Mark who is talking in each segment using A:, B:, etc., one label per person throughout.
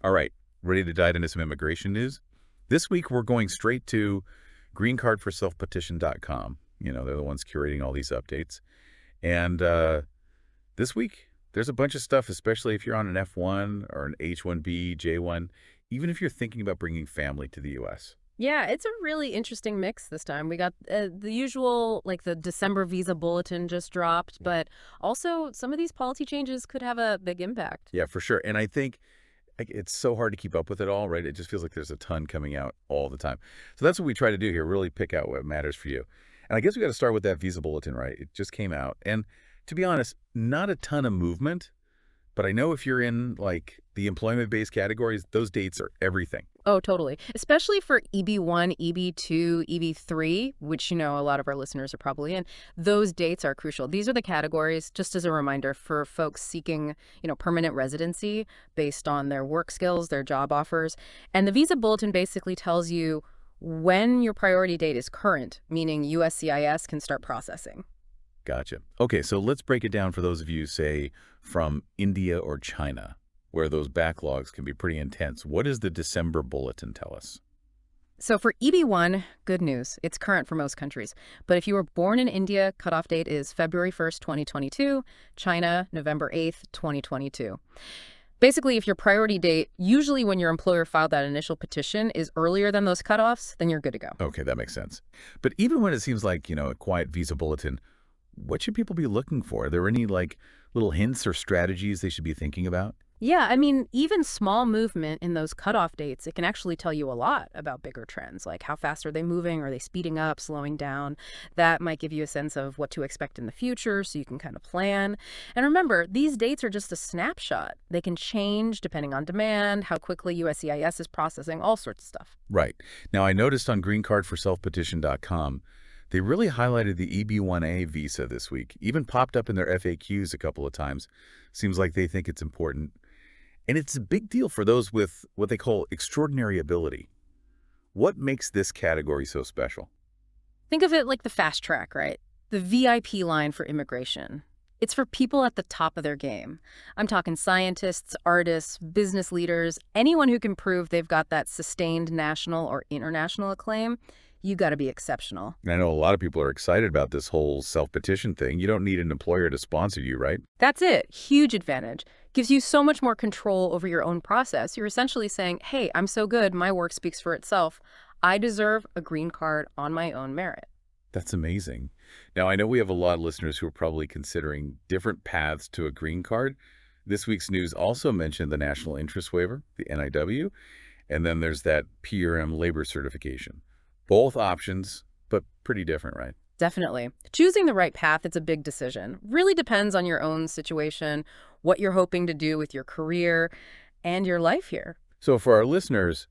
A: All right, ready to dive into some immigration news? This week, we're going straight to greencardforselfpetition.com. They're the ones curating all these updates. And this week, there's a bunch of stuff, especially if you're on an F1 or an H-1B, J-1, even if you're thinking about bringing family to the U.S.
B: Yeah, it's a really interesting mix this time. We got the usual, like the December visa bulletin just dropped, but also some of these policy changes could have a big impact.
A: Yeah, for sure. And I think it's so hard to keep up with it all, right? It just feels like there's a ton coming out all the time. So that's what we try to do here, really pick out what matters for you. And I guess we got to start with that visa bulletin, right? It just came out. And to be honest, not a ton of movement, but I know if you're in like the employment-based categories, those dates are everything.
B: Oh, totally. Especially for EB1, EB2, EB3, which, a lot of our listeners are probably in. Those dates are crucial. These are the categories, just as a reminder, for folks seeking, permanent residency based on their work skills, their job offers. And the visa bulletin basically tells you when your priority date is current, meaning USCIS can start processing.
A: Gotcha. Okay, so let's break it down for those of you, say, from India or China, where those backlogs can be pretty intense. What does the December bulletin tell us?
B: So for EB1, good news. It's current for most countries. But if you were born in India, cutoff date is February 1st, 2022. China, November 8th, 2022. Basically, if your priority date, usually when your employer filed that initial petition, is earlier than those cutoffs, then you're good to go.
A: Okay, that makes sense. But even when it seems like, a quiet visa bulletin, what should people be looking for? Are there any little hints or strategies they should be thinking about?
B: Yeah, even small movement in those cutoff dates, it can actually tell you a lot about bigger trends, like how fast are they moving? Are they speeding up, slowing down? That might give you a sense of what to expect in the future so you can kind of plan. And remember, these dates are just a snapshot. They can change depending on demand, how quickly USCIS is processing, all sorts of stuff.
A: Right. Now, I noticed on greencardforselfpetition.com, they really highlighted the EB1A visa this week, even popped up in their FAQs a couple of times. Seems like they think it's important. And it's a big deal for those with what they call extraordinary ability. What makes this category so special?
B: Think of it like the fast track, right? The VIP line for immigration. It's for people at the top of their game. I'm talking scientists, artists, business leaders, anyone who can prove they've got that sustained national or international acclaim. You got to be exceptional.
A: I know a lot of people are excited about this whole self-petition thing. You don't need an employer to sponsor you, right?
B: That's it. Huge advantage. Gives you so much more control over your own process. You're essentially saying, hey, I'm so good, my work speaks for itself. I deserve a green card on my own merit.
A: That's amazing. Now, I know we have a lot of listeners who are probably considering different paths to a green card. This week's news also mentioned the National Interest Waiver, the NIW, and then there's that PERM labor certification. Both options, but pretty different, right?
B: Definitely. Choosing the right path, it's a big decision. Really depends on your own situation, what you're hoping to do with your career and your life here.
A: So for our listeners,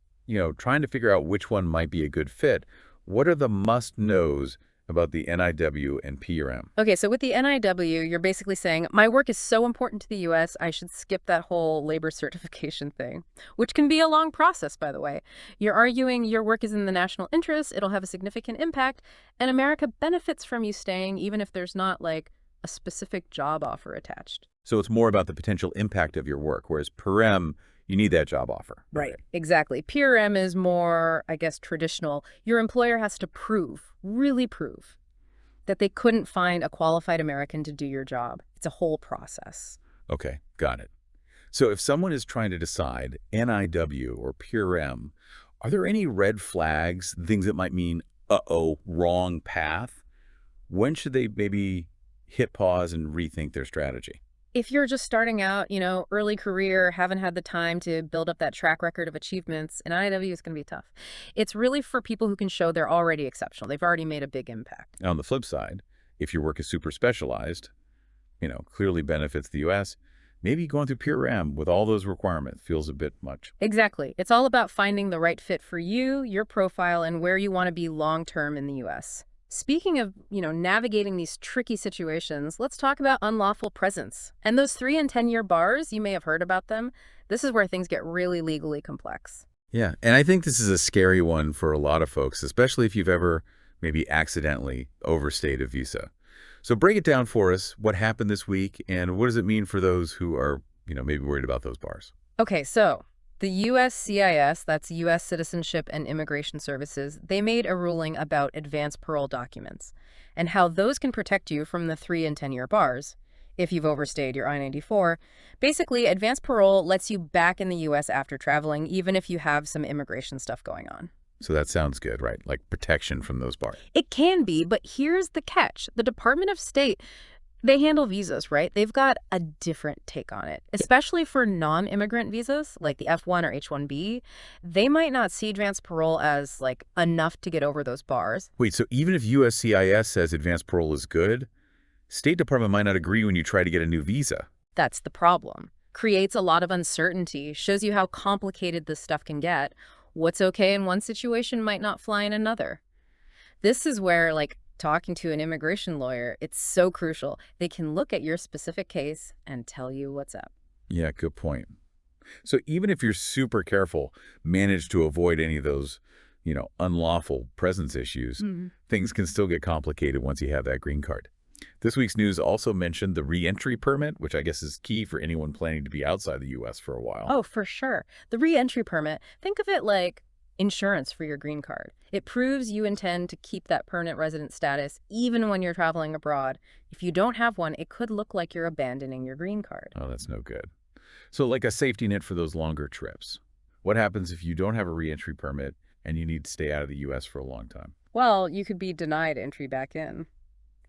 A: trying to figure out which one might be a good fit, what are the must-knows about the NIW and PERM?
B: Okay, so with the NIW, you're basically saying, my work is so important to the U.S., I should skip that whole labor certification thing, which can be a long process, by the way. You're arguing your work is in the national interest, it'll have a significant impact, and America benefits from you staying, even if there's not, like, a specific job offer attached.
A: So it's more about the potential impact of your work, whereas PERM, you need that job offer.
B: Right, exactly. PERM is more, I guess, traditional. Your employer has to really prove, that they couldn't find a qualified American to do your job. It's a whole process.
A: Okay, got it. So if someone is trying to decide NIW or PERM, are there any red flags, things that might mean, uh-oh, wrong path? When should they maybe hit pause and rethink their strategy?
B: If you're just starting out, early career, haven't had the time to build up that track record of achievements, an NIW is going to be tough. It's really for people who can show they're already exceptional. They've already made a big impact.
A: On the flip side, if your work is super specialized, clearly benefits the U.S., maybe going through PERM with all those requirements feels a bit much.
B: Exactly. It's all about finding the right fit for you, your profile, and where you want to be long-term in the U.S. Speaking of, navigating these tricky situations, let's talk about unlawful presence. And those 3- and 10-year bars, you may have heard about them. This is where things get really legally complex.
A: Yeah, and I think this is a scary one for a lot of folks, especially if you've ever maybe accidentally overstayed a visa. So break it down for us. What happened this week, and what does it mean for those who are, maybe worried about those bars?
B: Okay, so The USCIS, that's U.S. Citizenship and Immigration Services, they made a ruling about advanced parole documents and how those can protect you from the 3 and 10-year bars if you've overstayed your I-94. Basically, advanced parole lets you back in the U.S. after traveling, even if you have some immigration stuff going on.
A: So that sounds good, right? Like protection from those bars.
B: It can be, but here's the catch. The Department of State, they handle visas, right? They've got a different take on it, especially for non-immigrant visas like the F1 or H1B. They might not see advanced parole as like enough to get over those bars.
A: Wait, so even if USCIS says advanced parole is good, State Department might not agree when you try to get a new visa.
B: That's the problem. Creates a lot of uncertainty, shows you how complicated this stuff can get. What's okay in one situation might not fly in another. This is where, like, talking to an immigration lawyer, it's so crucial. They can look at your specific case and tell you what's up.
A: Yeah, good point. So even if you're super careful, manage to avoid any of those, unlawful presence issues, things can still get complicated once you have that green card. This week's news also mentioned the re-entry permit, which I guess is key for anyone planning to be outside the U.S. for a while.
B: Oh, for sure. The re-entry permit, think of it like insurance for your green card. It proves you intend to keep that permanent resident status even when you're traveling abroad. If you don't have one, it could look like you're abandoning your green card.
A: Oh, that's no good. So like a safety net for those longer trips. What happens if you don't have a re-entry permit and you need to stay out of the U.S. for a long time?
B: Well, you could be denied entry back in.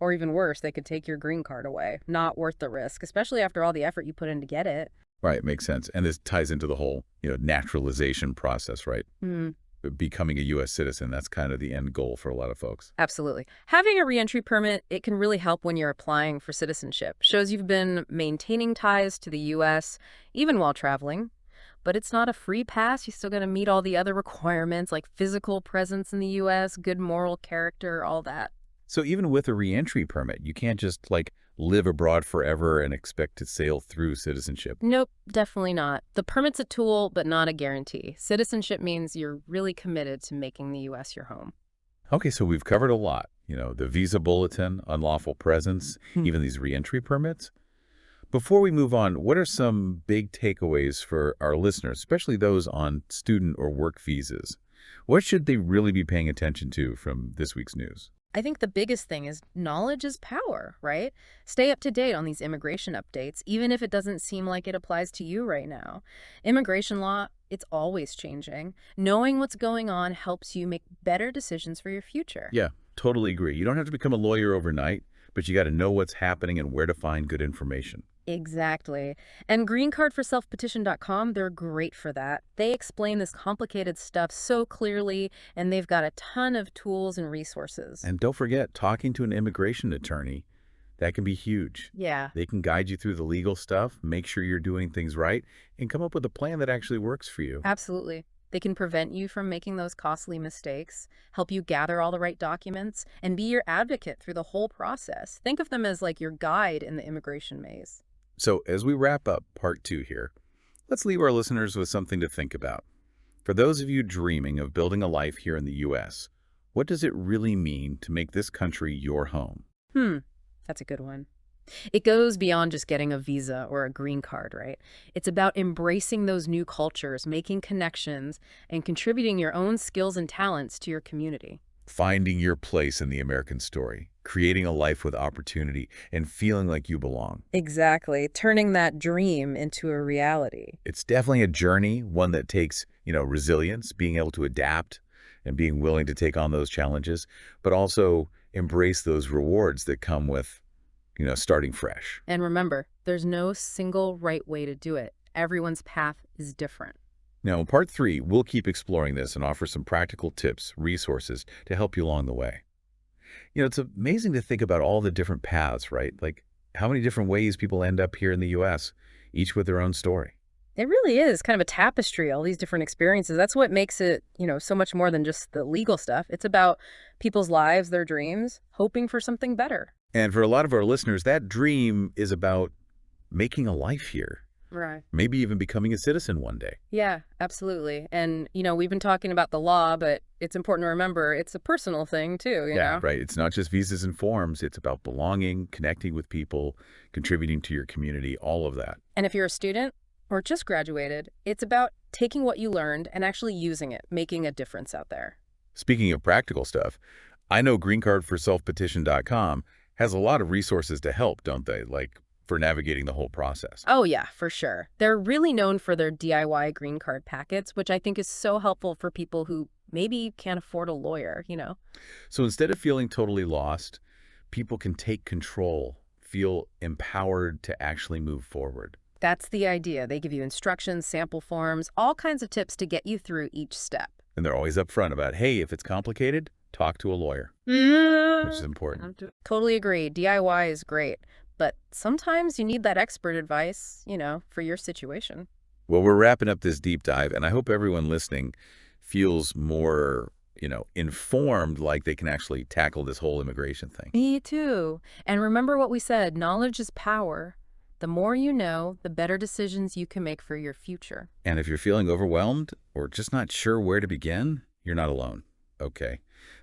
B: Or even worse, they could take your green card away. Not worth the risk, especially after all the effort you put in to get it.
A: Right, makes sense. And this ties into the whole, naturalization process, right? Becoming a U.S. citizen, that's kind of the end goal for a lot of folks.
B: Absolutely. Having a reentry permit, it can really help when you're applying for citizenship. Shows you've been maintaining ties to the U.S., even while traveling. But it's not a free pass. You still got to meet all the other requirements like physical presence in the U.S., good moral character, all that.
A: So even with a re-entry permit, you can't just, live abroad forever and expect to sail through citizenship.
B: Nope, definitely not. The permit's a tool, but not a guarantee. Citizenship means you're really committed to making the U.S. your home.
A: Okay, so we've covered a lot. The visa bulletin, unlawful presence, even these re-entry permits. Before we move on, what are some big takeaways for our listeners, especially those on student or work visas? What should they really be paying attention to from this week's news?
B: I think the biggest thing is knowledge is power, right? Stay up to date on these immigration updates, even if it doesn't seem like it applies to you right now. Immigration law, it's always changing. Knowing what's going on helps you make better decisions for your future.
A: Yeah, totally agree. You don't have to become a lawyer overnight, but you got to know what's happening and where to find good information.
B: Exactly. And greencardforselfpetition.com, they're great for that. They explain this complicated stuff so clearly, and they've got a ton of tools and resources.
A: And don't forget, talking to an immigration attorney, that can be huge.
B: Yeah.
A: They can guide you through the legal stuff, make sure you're doing things right, and come up with a plan that actually works for you.
B: Absolutely. They can prevent you from making those costly mistakes, help you gather all the right documents, and be your advocate through the whole process. Think of them as like your guide in the immigration maze.
A: So as we wrap up part 2 here, let's leave our listeners with something to think about. For those of you dreaming of building a life here in the U.S., what does it really mean to make this country your home?
B: That's a good one. It goes beyond just getting a visa or a green card, right? It's about embracing those new cultures, making connections, and contributing your own skills and talents to your community.
A: Finding your place in the American story, creating a life with opportunity, and feeling like you belong.
B: Exactly. Turning that dream into a reality.
A: It's definitely a journey, one that takes, resilience, being able to adapt and being willing to take on those challenges, but also embrace those rewards that come with, starting fresh.
B: And remember, there's no single right way to do it. Everyone's path is different.
A: Now, in part 3, we'll keep exploring this and offer some practical tips, resources to help you along the way. It's amazing to think about all the different paths, right? Like how many different ways people end up here in the U.S., each with their own story.
B: It really is kind of a tapestry, all these different experiences. That's what makes it, so much more than just the legal stuff. It's about people's lives, their dreams, hoping for something better.
A: And for a lot of our listeners, that dream is about making a life here.
B: Right.
A: Maybe even becoming a citizen one day.
B: Yeah, absolutely. And, we've been talking about the law, but it's important to remember it's a personal thing too, you know?
A: Right. It's not just visas and forms. It's about belonging, connecting with people, contributing to your community, all of that.
B: And if you're a student, or just graduated. It's about taking what you learned and actually using it, making a difference out there.
A: Speaking of practical stuff, I know greencardforselfpetition.com has a lot of resources to help, don't they? Like for navigating the whole process.
B: Oh yeah, for sure. They're really known for their DIY green card packets, which I think is so helpful for people who maybe can't afford a lawyer.
A: So instead of feeling totally lost, people can take control, feel empowered to actually move forward.
B: That's the idea. They give you instructions, sample forms, all kinds of tips to get you through each step.
A: And they're always upfront about, hey, if it's complicated, talk to a lawyer, which is important.
B: Totally agree. DIY is great, but sometimes you need that expert advice, for your situation.
A: Well, we're wrapping up this deep dive, and I hope everyone listening feels more, informed, like they can actually tackle this whole immigration thing.
B: Me too. And remember what we said, knowledge is power. The more you know, the better decisions you can make for your future.
A: And if you're feeling overwhelmed or just not sure where to begin, you're not alone. Okay.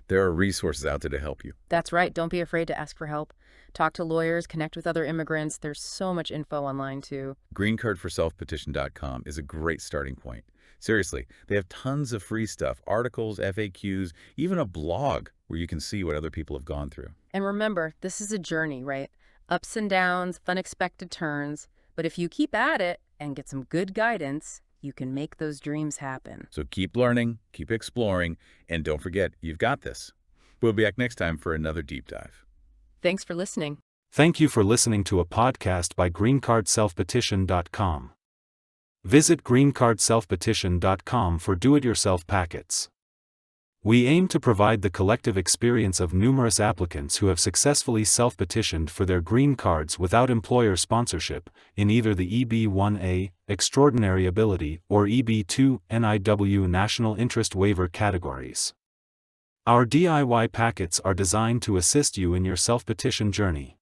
A: There are resources out there to help you.
B: That's right. Don't be afraid to ask for help. Talk to lawyers, connect with other immigrants. There's so much info online, too.
A: Greencardforselfpetition.com is a great starting point. Seriously, they have tons of free stuff, articles, FAQs, even a blog where you can see what other people have gone through.
B: And remember, this is a journey, right? Ups and downs, unexpected turns. But if you keep at it and get some good guidance, you can make those dreams happen.
A: So keep learning, keep exploring, and don't forget, you've got this. We'll be back next time for another deep dive.
B: Thanks for listening.
C: Thank you for listening to a podcast by greencardselfpetition.com. Visit greencardselfpetition.com for do-it-yourself packets. We aim to provide the collective experience of numerous applicants who have successfully self-petitioned for their green cards without employer sponsorship, in either the EB-1A, Extraordinary Ability, or EB-2, NIW National Interest Waiver categories. Our DIY packets are designed to assist you in your self-petition journey.